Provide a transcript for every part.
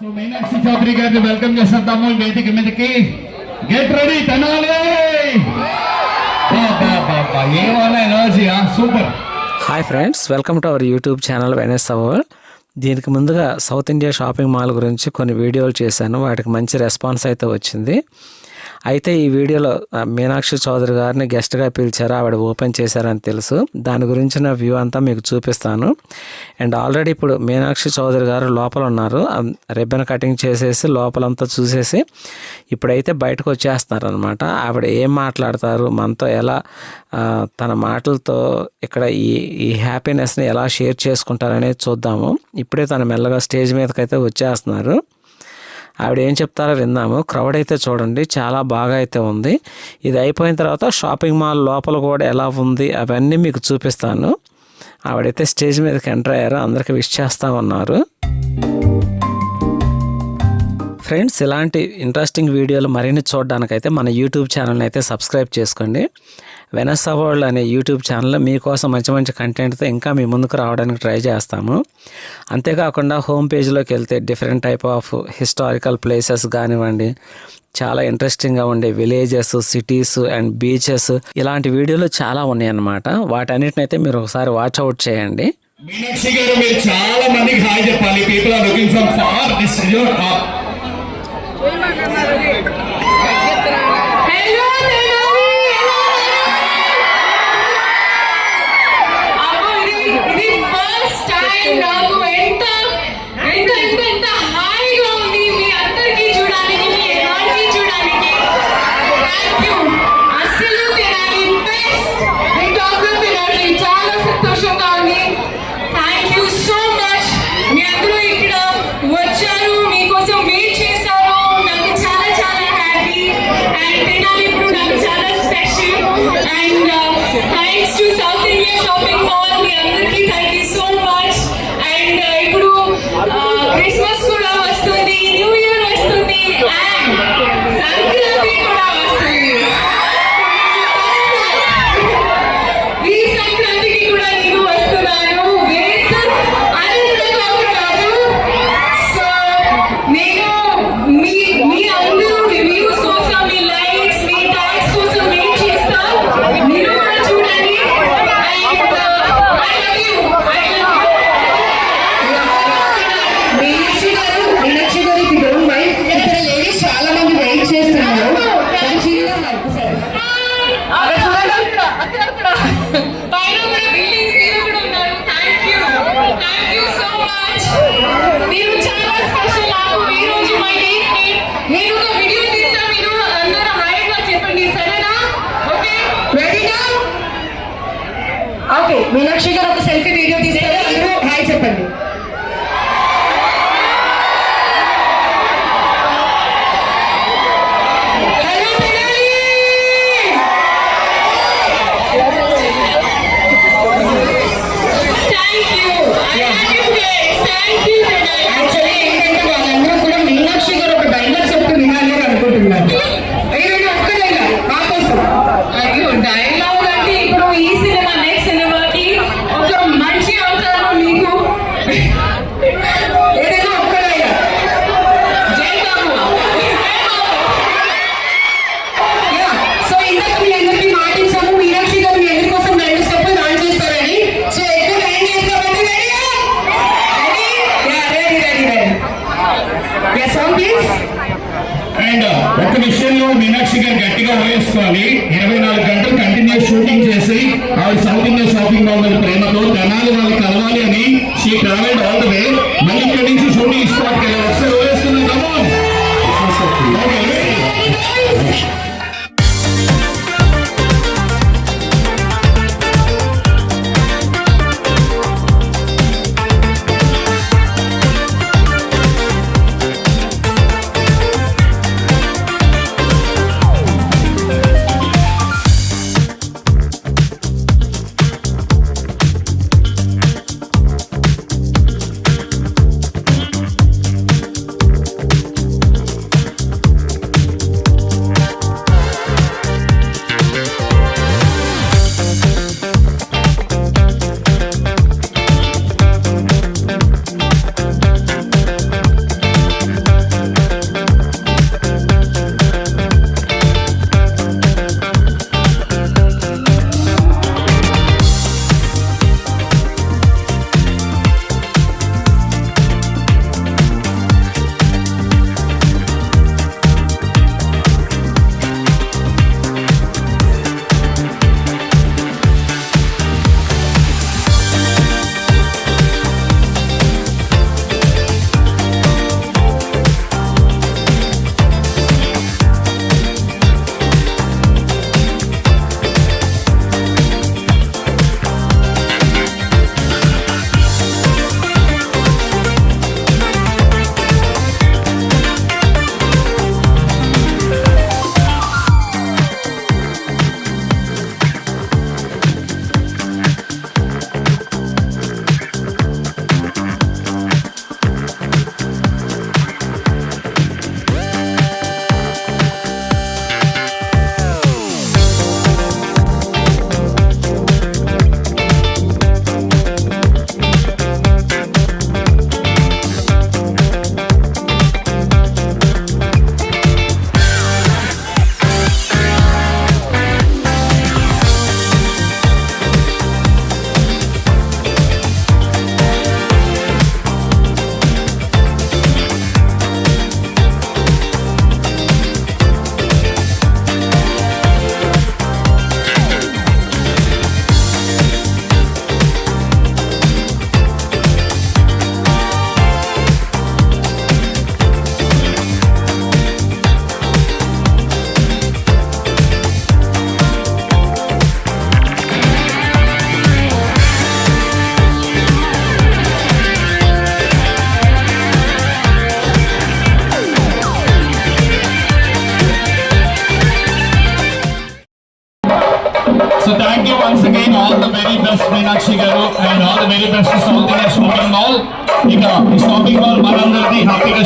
So Meenakshi Chowdary గారిని welcome చేస్తాము వేదిక మీదకి. Get ready Tenali. ఏమన్నా energy super. Hi friends, welcome to our YouTube channel వెనెస్ అవర్. దీనికి ముందుగా సౌత్ ఇండియా షాపింగ్ మాల్ గురించి కొన్ని వీడియోలు చేశాను, వాటికి మంచి రెస్పాన్స్ అయితే వచ్చింది. అయితే ఈ వీడియోలో మీనాక్షి చౌదరి గారిని గెస్ట్గా పిలిచారు, ఆవిడ ఓపెన్ చేశారని తెలుసు. దాని గురించిన వ్యూ అంతా మీకు చూపిస్తాను. అండ్ ఆల్రెడీ ఇప్పుడు మీనాక్షి చౌదరి గారు లోపల ఉన్నారు. రిబ్బన్ కటింగ్ చేసేసి లోపలంతా చూసేసి ఇప్పుడైతే బయటకు వచ్చేస్తున్నారు అనమాట. ఆవిడ ఏం మాట్లాడతారు, మనతో ఎలా తన మాటలతో ఇక్కడ ఈ హ్యాపీనెస్ని ఎలా షేర్ చేసుకుంటారనేది చూద్దాము. ఇప్పుడే తను మెల్లగా స్టేజ్ మీదకైతే వచ్చేస్తున్నారు. ఆవిడ ఏం చెప్తారో విందాము. క్రౌడ్ అయితే చూడండి చాలా బాగా అయితే ఉంది. ఇది అయిపోయిన తర్వాత షాపింగ్ మాల్ లోపల కూడా ఎలా ఉంది అవన్నీ మీకు చూపిస్తాను. ఆవిడైతే స్టేజ్ మీదకి ఎంటర్ అయ్యారు, అందరికీ విష్ చేస్తూ ఉన్నారు. ఫ్రెండ్స్, ఇలాంటి ఇంట్రెస్టింగ్ వీడియోలు మరిన్ని చూడడానికైతే మన యూట్యూబ్ ఛానల్ని అయితే సబ్స్క్రైబ్ చేసుకోండి. వెనెస్ వరల్డ్ అనే యూట్యూబ్ ఛానల్లో మీకోసం మంచి మంచి కంటెంట్తో ఇంకా మీ ముందుకు రావడానికి ట్రై చేస్తాము. అంతేకాకుండా హోమ్ పేజ్లోకి వెళ్తే different type of historical places కానివ్వండి, చాలా ఇంట్రెస్టింగ్గా ఉండే విలేజెస్, సిటీస్ అండ్ బీచెస్, ఇలాంటి వీడియోలు చాలా ఉన్నాయి అన్నమాట. వాటన్నిటినైతే మీరు ఒకసారి వాచ్ అవుట్ చేయండి. మీనాక్షి గారు, మీరు చాలా మందికి హాయ్ చెప్పాలి. People are looking from far this నాకు ఎంత ఎంత ఎంత ఎంత హాయిగా ఉంది మీ అందరికీ చూడడానికి, మీ ఎనర్జీ చూడడానికి. Thank you. అసలు తినాలి బెస్ట్ ఫోటోగ్రఫీ ఎనర్జీ, చాలా సంతోషంగా ఉంది. Thank you so much. మీ అందరూ ఇక్కడ వచ్చారు, మీకోసం వెయిట్ చేశారు. నాకు చాలా చాలా హ్యాపీ. అండ్ తినాలి ఇప్పుడు నాకు చాలా special. And thanks to south India shopping mall, మీ అందరికీ thank you so much. And ఇప్పుడు క్రిస్మస్ కూడా వస్తుంది, న్యూ ఇయర్ వస్తుంది, అండ్ సంక్రాంతి కూడా వస్తుంది. ఈ సంక్రాంతికి కూడా నేను వస్తున్నాను విత్ ఆనందంగా ఉంటాను. సో నేను మీ అందరూ రివ్యూస్ కోసం, మీ లైక్స్, మీ ట్యాగ్స్ కోసం వెయిట్ చేస్తా. మీరు కూడా చూడండి. And I love you. Meenakshi గారు, if you don't mind, ఇక్కడ లేడీస్ చాలా మంది వెయిట్ చేస్తున్నారు. పైన కూడా బిల్డింగ్స్ మీద కూడా ఉన్నారు. Thank you so much. మీరు చాలా స్పెషల్. నాకు ఈ రోజు మై డేట్. నేను ఒక వీడియో తీస్తా, మీరు అందరూ హాయ్ గా చెప్పండి, సరేనా? ఓకే, రెడీనా? ఓకే, మీనాక్షి గారు ఒక సెల్ఫీ వీడియో తీస్తారు, అందరూ హాయ్ చెప్పండి. మీనాక్షి గారు ఒక డైలాగ్ చెప్తూ వినాలి అని అనుకుంటున్నారు. ఏదైనా ఒక్క డైలాగ్ మా కోసం. అయ్యో, డైలాగ్ అంటే ఇప్పుడు ఈ సినిమా నెక్స్ట్ సినిమాకి ఒక మంచి అవుతారు మీకు. ఏదైనా ఒక్క డైలాగ్. జై బాబు. సో ఇందాక మీ అందరికీ మాటించాము, మీనాక్షి గారు మీ అందరి కోసం 2 స్టెప్పులు లాంచ్ చేస్తారని. సో ఎక్కువ టైం చేసుకోవాలి. అండ్ ఒక విషయంలో మీనాక్షి గారు గట్టిగా వేసుకోవాలి. 24 గంటలు కంటిన్యూస్ షూటింగ్ చేసి ఆవిడ సౌత్ ఇండియా షాపింగ్ మాల్ మీద ప్రేమతో తెనాలి వాళ్ళకి కలవాలి అని she travelled all the way. మళ్ళీ ఇక్కడి నుంచి షూటింగ్ స్పాట్కి వెళ్ళి వస్తే వేస్తున్నాం.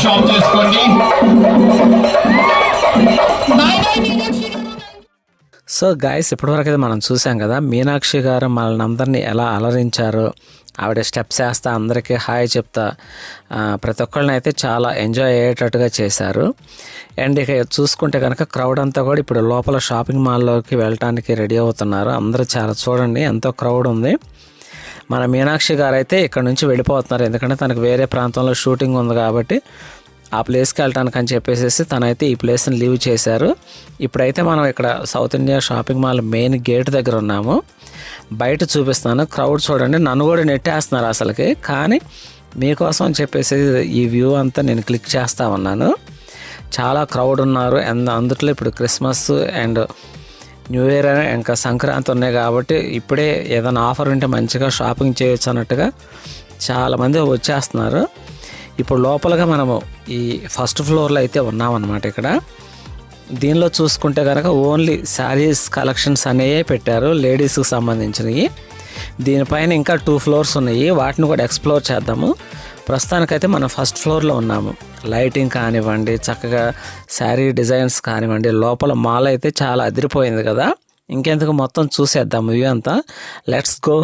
షాప్ చేసుకోండి. సో గాయస్, ఇప్పటివరకు అయితే మనం చూసాం కదా మీనాక్షి గారు మనల్ని అందరినీ ఎలా అలరించారు. ఆవిడ స్టెప్స్ వేస్తా అందరికీ హాయ్ చెప్తా ప్రతి ఒక్కళ్ళని అయితే చాలా ఎంజాయ్ అయ్యేటట్టుగా చేశారు. అండ్ ఇక చూసుకుంటే కనుక క్రౌడ్ అంతా కూడా ఇప్పుడు లోపల షాపింగ్ మాల్లోకి వెళ్ళటానికి రెడీ అవుతున్నారు. అందరూ చాలా చూడండి ఎంతో క్రౌడ్ ఉంది. మన మీనాక్షి గారు అయితే ఇక్కడ నుంచి వెళ్ళిపోతున్నారు, ఎందుకంటే తనకు వేరే ప్రాంతంలో షూటింగ్ ఉంది కాబట్టి ఆ ప్లేస్కి వెళ్ళటానికి అని చెప్పేసి తనైతే ఈ ప్లేస్ని లీవ్ చేశారు. ఇప్పుడైతే మనం ఇక్కడ south India shopping mall main gate దగ్గర ఉన్నాము. బయట చూపిస్తాను, క్రౌడ్ చూడండి, నన్ను కూడా నెట్టేస్తున్నారు అసలుకి. కానీ మీకోసం అని చెప్పేసి ఈ వ్యూ అంతా నేను క్లిక్ చేస్తూ ఉన్నాను. చాలా క్రౌడ్ ఉన్నారు. అండ్ అందుట్లో ఇప్పుడు క్రిస్మస్ అండ్ న్యూ ఇయర్ ఇంకా సంక్రాంతి ఉన్నాయి కాబట్టి ఇప్పుడే ఏదైనా ఆఫర్ ఉంటే మంచిగా షాపింగ్ చేయొచ్చు అన్నట్టుగా చాలామంది వచ్చేస్తున్నారు. ఇప్పుడు లోపలగా మనము ఈ ఫస్ట్ ఫ్లోర్లో అయితే ఉన్నామన్నమాట. ఇక్కడ దీనిలో చూసుకుంటే కనుక ఓన్లీ శారీస్ కలెక్షన్స్ అనేవి పెట్టారు, లేడీస్కి సంబంధించినవి. దీనిపైన ఇంకా 2 ఫ్లోర్స్ ఉన్నాయి, వాటిని కూడా ఎక్స్ప్లోర్ చేద్దాము. ప్రస్తుతానికైతే మనం ఫస్ట్ ఫ్లోర్లో ఉన్నాము. లైటింగ్ కానివ్వండి, చక్కగా శారీ డిజైన్స్ కానివ్వండి, లోపల మాల్ అయితే చాలా అదిరిపోయింది కదా. ఇంకెందుకు మొత్తం చూసేద్దాం వ్యూ అంతా. Let's go.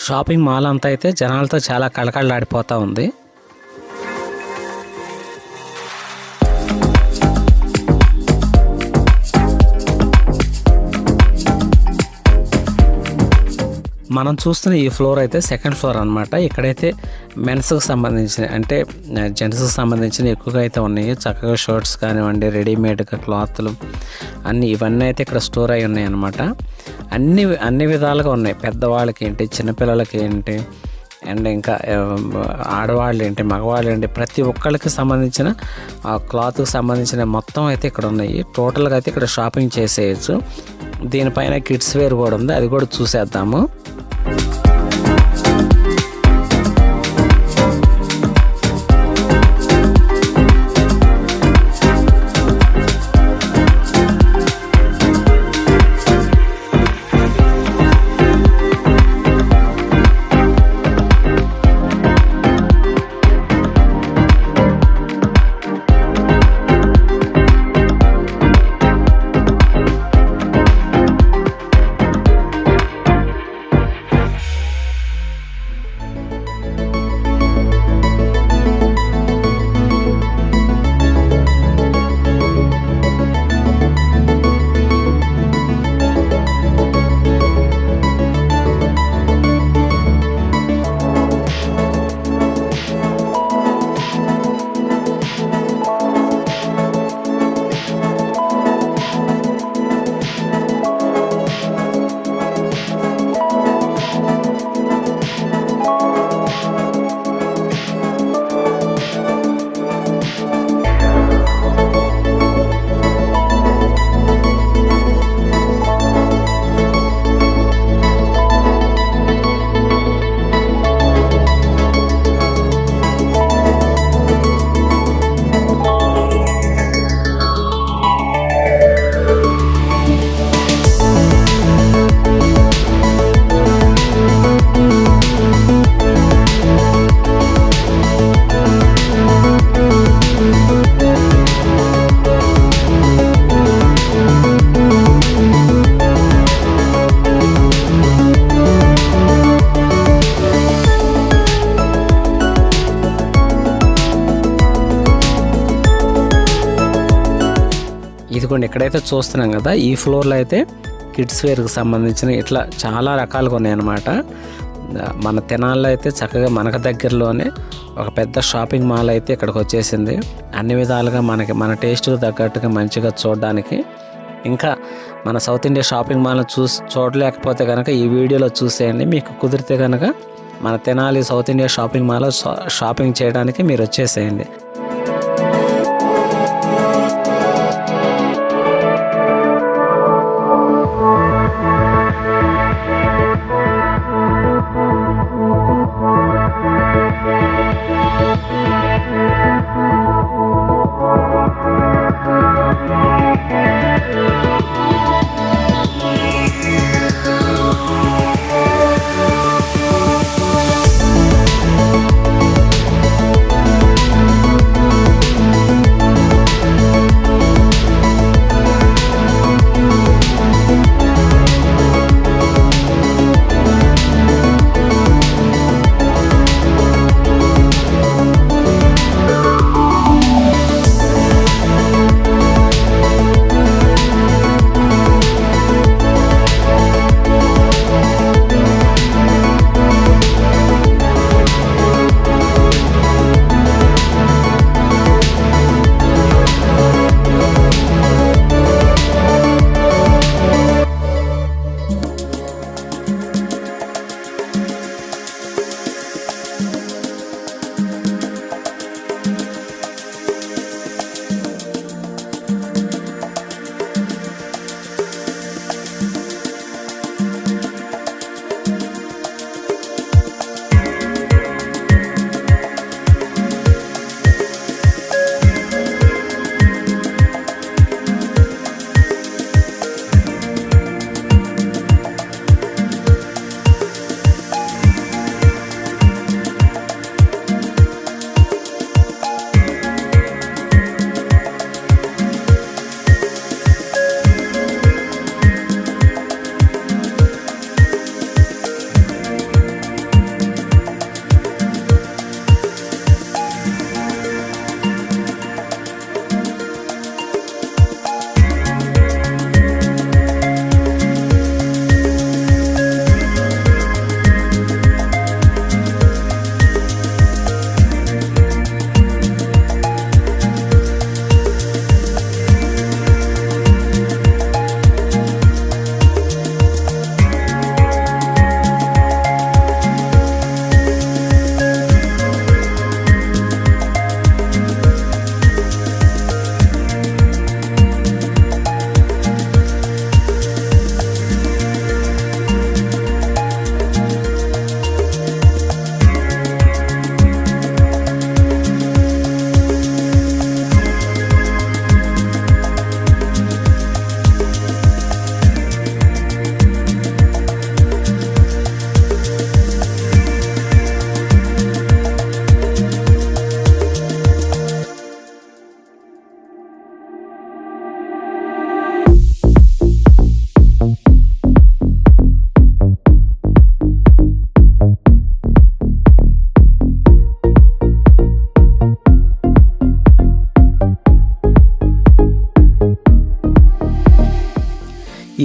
షాపింగ్ మాల్ అంతా అయితే జనాలతో చాలా కళకళలాడిపోతూ ఉంది. మనం చూస్తున్న ఈ ఫ్లోర్ అయితే సెకండ్ ఫ్లోర్ అనమాట. ఇక్కడైతే మెన్స్కి సంబంధించిన అంటే జెంట్స్కి సంబంధించిన ఎక్కువగా అయితే ఉన్నాయి. చక్కగా షర్ట్స్ కానివ్వండి, రెడీమేడ్గా క్లాత్లు అన్నీ ఇవన్నీ అయితే ఇక్కడ స్టోర్ అయి ఉన్నాయి అన్నమాట. అన్ని విధాలుగా ఉన్నాయి. పెద్దవాళ్ళకి ఏంటి, చిన్నపిల్లలకి ఏంటి, అండ్ ఇంకా ఆడవాళ్ళు ఏంటి, మగవాళ్ళు ఏంటి, ప్రతి ఒక్కళ్ళకి సంబంధించిన క్లాత్కి సంబంధించిన మొత్తం అయితే ఇక్కడ ఉన్నాయి. టోటల్గా అయితే ఇక్కడ షాపింగ్ చేసేయచ్చు. దీనిపైన కిడ్స్ వేర్ కూడా ఉంది, అది కూడా చూసేద్దాము. ఇదిగోండి ఇక్కడైతే చూస్తున్నాం కదా, ఈ ఫ్లోర్లో అయితే కిడ్స్ వేర్కి సంబంధించిన ఇట్లా చాలా రకాలుగా ఉన్నాయన్నమాట. మన తెనాల్లో అయితే చక్కగా మనకు దగ్గరలోనే ఒక పెద్ద షాపింగ్ మాల్ అయితే ఇక్కడికి వచ్చేసింది. అన్ని విధాలుగా మన టేస్ట్కి తగ్గట్టుగా మంచిగా చూడడానికి. ఇంకా మన సౌత్ ఇండియా షాపింగ్ మాల్ని చూడలేకపోతే కనుక ఈ వీడియోలో చూసేయండి. మీకు కుదిరితే కనుక మన తెనాలి సౌత్ ఇండియా షాపింగ్ మాల్లో షాపింగ్ చేయడానికి మీరు వచ్చేసేయండి.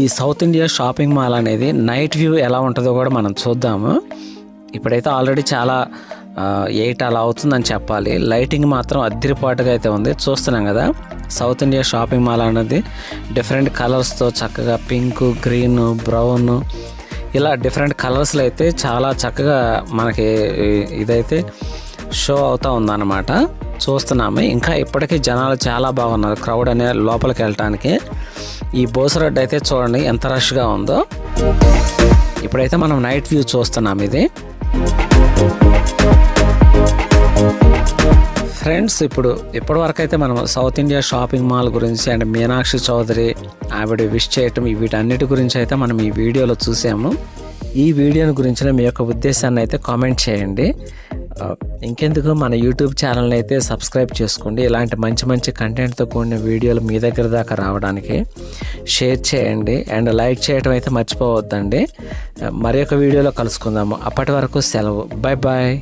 ఈ సౌత్ ఇండియా షాపింగ్ మాల్ అనేది నైట్ వ్యూ ఎలా ఉంటుందో కూడా మనం చూద్దాము. ఇప్పుడైతే ఆల్రెడీ చాలా 8 అలా అవుతుందని చెప్పాలి. లైటింగ్ మాత్రం అద్దరిపాటుగా అయితే ఉంది. చూస్తున్నాం కదా, సౌత్ ఇండియా షాపింగ్ మాల్ అనేది డిఫరెంట్ కలర్స్తో చక్కగా పింక్, గ్రీన్, బ్రౌన్ ఇలా డిఫరెంట్ కలర్స్లో అయితే చాలా చక్కగా మనకి ఇదైతే షో అవుతూ ఉందన్నమాట. చూస్తున్నాము. ఇంకా ఇప్పటికీ జనాలు చాలా బాగున్నారు, క్రౌడ్ అనే లోపలికి వెళ్ళటానికి. ఈ బోస్ రోడ్ అయితే చూడండి ఎంత రష్గా ఉందో. ఇప్పుడైతే మనం నైట్ వ్యూ చూస్తున్నాం. ఇది ఫ్రెండ్స్, ఇప్పటివరకు అయితే మనం సౌత్ ఇండియా షాపింగ్ మాల్ గురించి అండ్ మీనాక్షి చౌదరి ఆవిడ విష్ చేయటం వీటన్నిటి గురించి అయితే మనం ఈ వీడియోలో చూసాము. ఈ వీడియోని గురించిన మీ యొక్క ఉద్దేశాన్ని అయితే కామెంట్ చేయండి. ఇంకెందుకు మన యూట్యూబ్ ఛానల్ని అయితే సబ్స్క్రైబ్ చేసుకోండి. ఇలాంటి మంచి మంచి కంటెంట్తో కూడిన వీడియోలు మీ దగ్గర దాకా రావడానికి షేర్ చేయండి అండ్ లైక్ చేయడం అయితే మర్చిపోవద్దండి. మరి ఒక వీడియోలో కలుసుకుందాము. అప్పటి వరకు సెలవు. Bye bye.